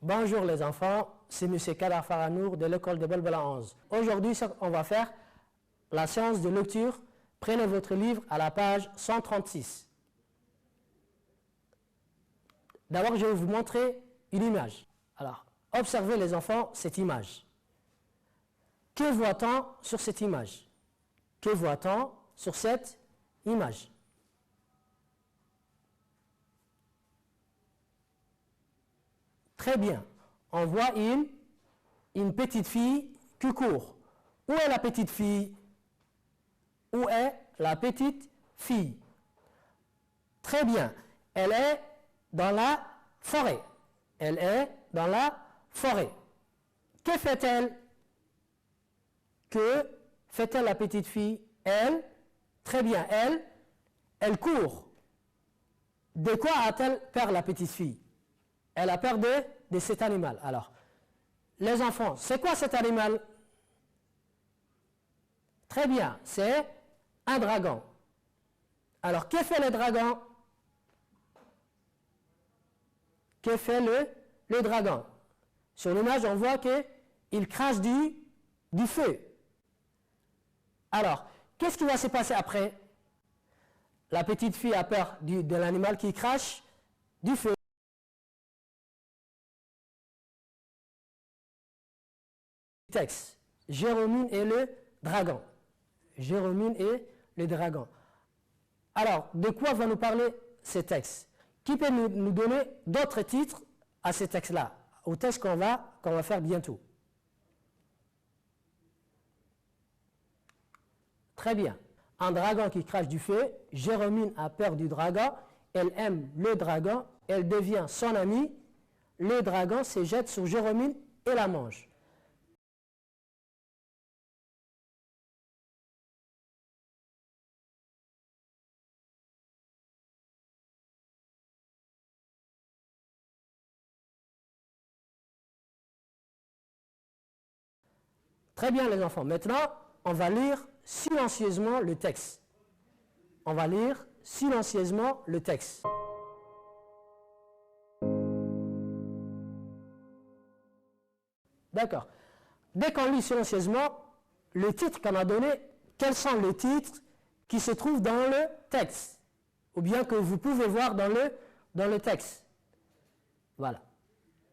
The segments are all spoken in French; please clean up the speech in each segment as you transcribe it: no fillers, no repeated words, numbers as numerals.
Bonjour les enfants, c'est M. Kadar Faranour de l'école de Belbela 11. Aujourd'hui, on va faire la séance de lecture. Prenez votre livre à la page 136. D'abord, je vais vous montrer une image. Alors, observez les enfants cette image. Que voit-on sur cette image? Que voit-on sur cette image? Très bien. On voit une petite fille qui court. Où est la petite fille? Où est la petite fille? Très bien. Elle est dans la forêt. Elle est dans la forêt. Que fait-elle? Que fait-elle la petite fille? Elle, très bien, elle court. De quoi a-t-elle peur la petite fille? Elle a peur de cet animal. Alors, les enfants, c'est quoi cet animal? Très bien, c'est un dragon. Alors, que fait le dragon? Que fait le dragon? Sur l'image, on voit qu'il crache du feu. Alors, qu'est-ce qui va se passer après? La petite fille a peur de l'animal qui crache du feu. Texte. Jérôme et le dragon. Jérôme et le dragon. Alors, de quoi va nous parler ce texte? Qui peut nous donner d'autres titres à ce texte-là, au texte qu'on va faire bientôt? Très bien. Un dragon qui crache du feu. Jérôme a peur du dragon. Elle aime le dragon. Elle devient son amie. Le dragon se jette sur Jérôme et la mange. Très bien les enfants. Maintenant, on va lire silencieusement le texte. On va lire silencieusement le texte. D'accord. Dès qu'on lit silencieusement, le titre qu'on a donné, quels sont les titres qui se trouvent dans le texte? Ou bien que vous pouvez voir dans le texte. Voilà.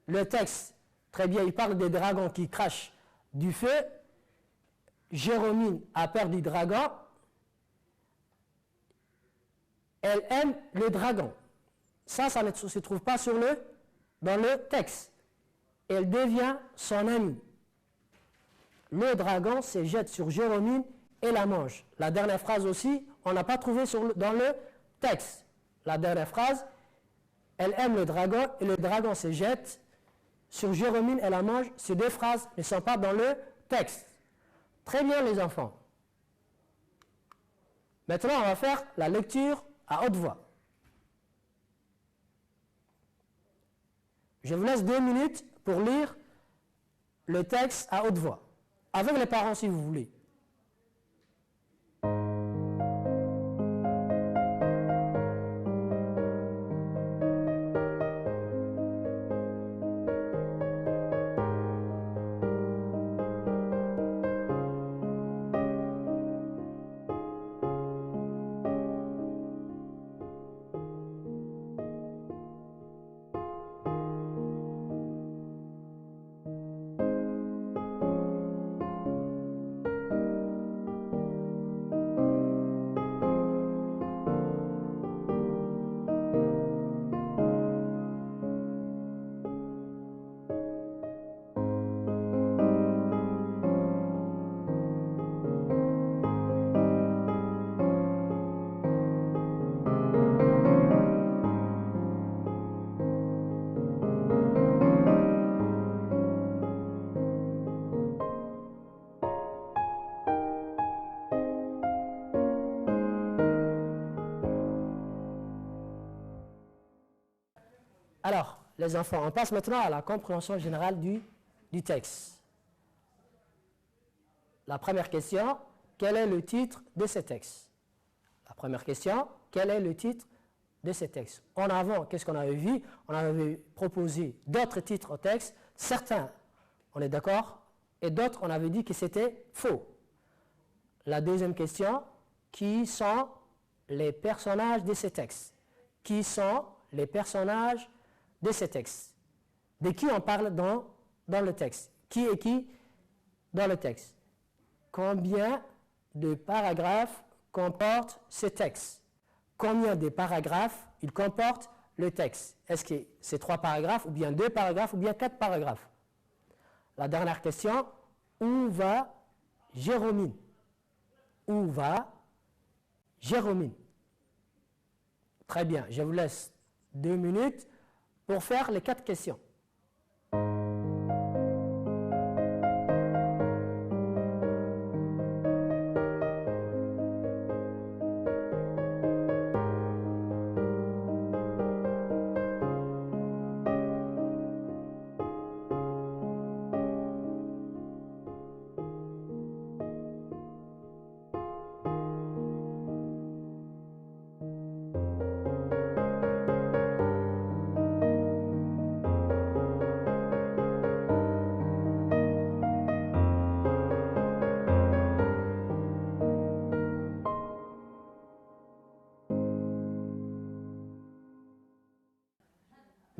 Le texte, très bien, il parle des dragons qui crachent du feu. Jérôme a peur du dragon. Elle aime le dragon. Ça ne se trouve pas dans le texte. Elle devient son amie. Le dragon se jette sur Jérôme et la mange. La dernière phrase aussi, on n'a pas trouvé dans le texte. La dernière phrase, elle aime le dragon et le dragon se jette sur Jérôme et la mange. Ces deux phrases ne sont pas dans le texte. Très bien les enfants. Maintenant, on va faire la lecture à haute voix. Je vous laisse 2 minutes pour lire le texte à haute voix. Avec les parents si vous voulez. Alors, les enfants, on passe maintenant à la compréhension générale du texte. La première question, quel est le titre de ce texte? La première question, quel est le titre de ces textes. En avant, qu'est-ce qu'on avait vu? On avait proposé d'autres titres au texte, certains, on est d'accord, et d'autres, on avait dit que c'était faux. La deuxième question, qui sont les personnages de ces textes? Qui sont les personnages de ces textes? De qui on parle dans le texte? Qui est qui dans le texte? Combien de paragraphes comporte ce texte? Combien de paragraphes il comporte le texte? Est-ce que c'est 3 paragraphes, ou bien 2 paragraphes, ou bien 4 paragraphes? La dernière question, où va Jérôme? Où va Jérôme? Très bien, je vous laisse 2 minutes pour faire les 4 questions.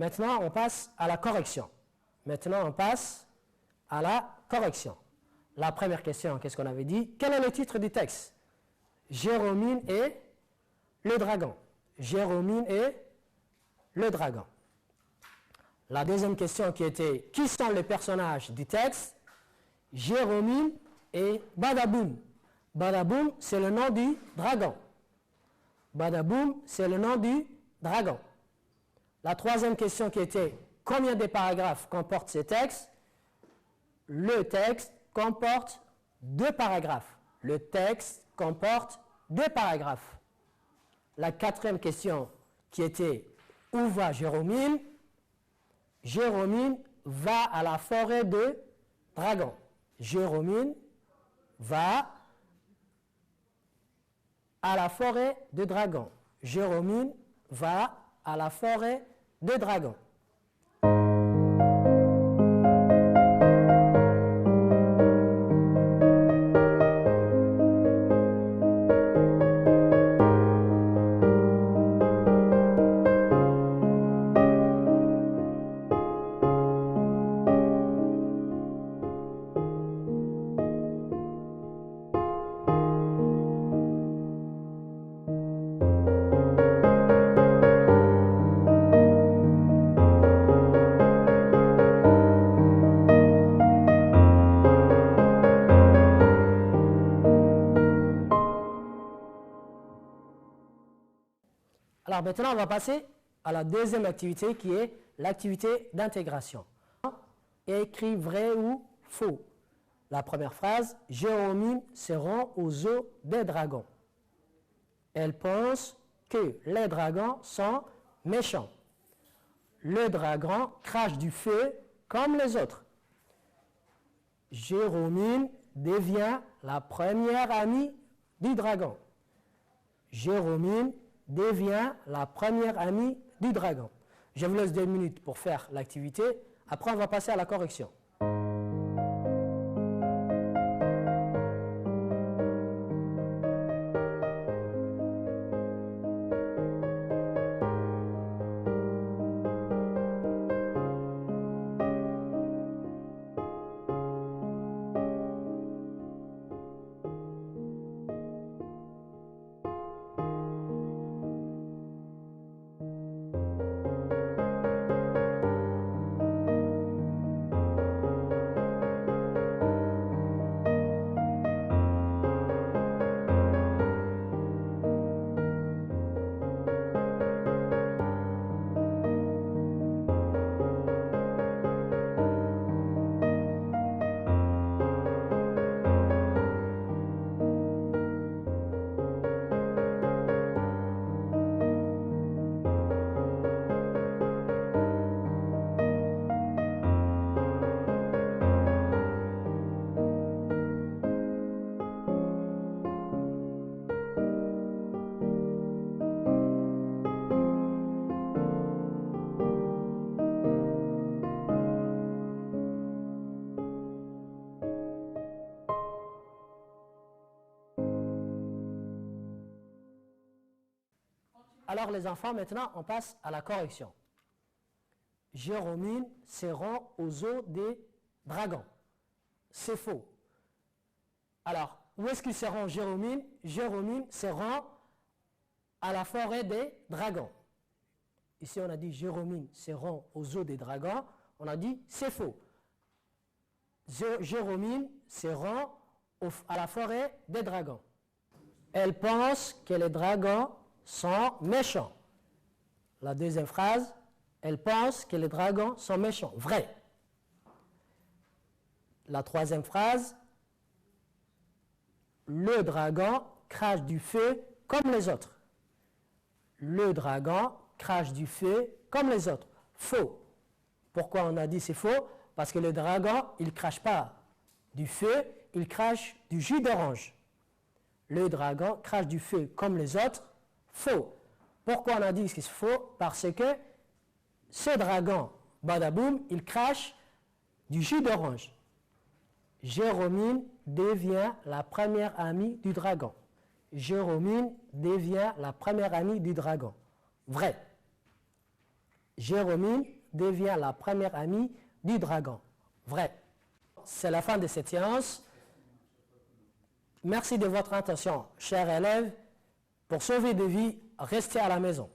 Maintenant, on passe à la correction. La première question, qu'est-ce qu'on avait dit? Quel est le titre du texte? Jérôme et le dragon. Jérôme et le dragon. La deuxième question qui était, qui sont les personnages du texte? Jérôme et Badaboum. Badaboum, c'est le nom du dragon. Badaboum, c'est le nom du dragon. La troisième question qui était, combien de paragraphes comporte ce texte? Le texte comporte 2 paragraphes. Le texte comporte 2 paragraphes. La quatrième question qui était, où va Jérôme? Jérôme va à la forêt de dragon. Jérôme va à la forêt de dragon. Jérôme va à la forêt de dragon. Alors maintenant, on va passer à la deuxième activité qui est l'activité d'intégration. Écrit vrai ou faux. La première phrase, Jérôme se rend aux eaux des dragons. Elle pense que les dragons sont méchants. Le dragon crache du feu comme les autres. Jérôme devient la première amie du dragon. Jérôme devient la première amie du dragon. Je vous laisse 2 minutes pour faire l'activité. Après, on va passer à la correction. Alors les enfants, maintenant, on passe à la correction. Jérôme se rend aux eaux des dragons. C'est faux. Alors, où est-ce qu'il se rend, Jérôme? Jérôme se rend à la forêt des dragons. Ici, on a dit Jérôme se rend aux eaux des dragons. On a dit c'est faux. Jérôme se rend à la forêt des dragons. Elle pense que les dragons sont méchants. La deuxième phrase, elle pense que les dragons sont méchants. Vrai. La troisième phrase, le dragon crache du feu comme les autres. Le dragon crache du feu comme les autres. Faux. Pourquoi on a dit c'est faux? Parce que le dragon, il ne crache pas du feu, il crache du jus d'orange. Le dragon crache du feu comme les autres. Faux. Pourquoi on a dit que c'est faux? Parce que ce dragon, badaboum, il crache du jus d'orange. Jérôme devient la première amie du dragon. Jérôme devient la première amie du dragon. Vrai. Jérôme devient la première amie du dragon. Vrai. C'est la fin de cette séance. Merci de votre attention, chers élèves. Pour sauver des vies, restez à la maison.